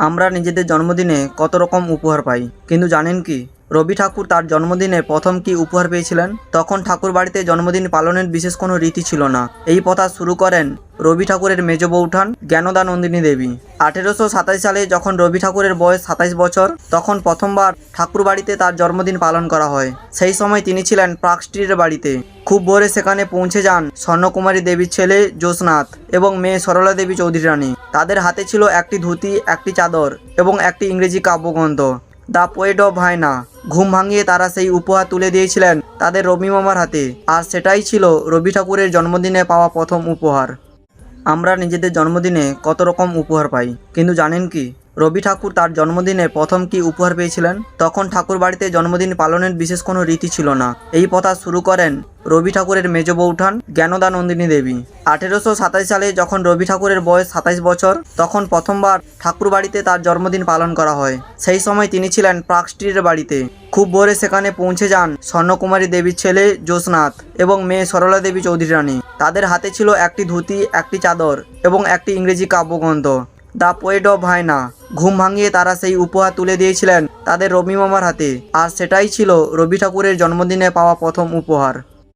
আমরা নিজেদের জন্মদিনে কত রকম উপহার পাই, কিন্তু জানেন কি রবি ঠাকুর তার জন্মদিনে প্রথম কি উপহার পেয়েছিলেন? তখন ঠাকুর বাড়িতে জন্মদিন পালনের বিশেষ কোনো রীতি ছিল না। এই প্রথা শুরু করেন রবি ঠাকুরের মেজ বৌঠান জ্ঞানদানন্দিনী দেবী। 1827 সালে যখন রবি ঠাকুরের বয়স 27 বছর, তখন প্রথমবার ঠাকুর বাড়িতে তার জন্মদিন পালন করা হয়। সেই সময় তিনি ছিলেন পার্ক স্ট্রিটের বাড়িতে। খুব ভোরে সেখানে পৌঁছে যান স্বর্ণকুমারী দেবীর ছেলে জোসনাথ এবং মেয়ে সরলা দেবী চৌধুরী রানী। তাদের হাতে ছিল একটি ধুতি, একটি চাদর এবং একটি ইংরেজি কাব্যগ্রন্থ, দ্য পোয়েট অফ ভায়না। ঘুম ভাঙিয়ে তারা সেই উপহার তুলে দিয়েছিলেন তাদের রবি মামার হাতে, আর সেটাই ছিল রবি ঠাকুরের জন্মদিনে পাওয়া প্রথম উপহার। আমরা নিজেদের জন্মদিনে কত রকম উপহার পাই, কিন্তু জানেন কি রবি ঠাকুর তার জন্মদিনে প্রথম কি উপহার পেয়েছিলেন? তখন ঠাকুর বাড়িতে জন্মদিন পালনের বিশেষ কোনো রীতি ছিল না। এই প্রথা শুরু করেন রবি ঠাকুরের মেজ বৌঠান জ্ঞানদানন্দিনী দেবী। 1827 সালে যখন রবি ঠাকুরের বয়স 27 বছর, তখন প্রথমবার ঠাকুর বাড়িতে তার জন্মদিন পালন করা হয়। সেই সময় তিনি ছিলেন পার্ক স্ট্রিটের বাড়িতে। খুব ভোরে সেখানে পৌঁছে যান স্বর্ণকুমারী দেবীর ছেলে জোসনাথ এবং মেয়ে সরলা দেবী চৌধুরী রানী। তাদের হাতে ছিল একটি ধুতি, একটি চাদর এবং একটি ইংরেজি কাব্যগ্রন্থ, দ্য পোয়েট অফ ভায়না। ঘুম ভাঙিয়ে তারা সেই উপহার তুলে দিয়েছিলেন তাদের রবি মামার হাতে, আর সেটাই ছিল রবি ঠাকুরের জন্মদিনে পাওয়া প্রথম উপহার।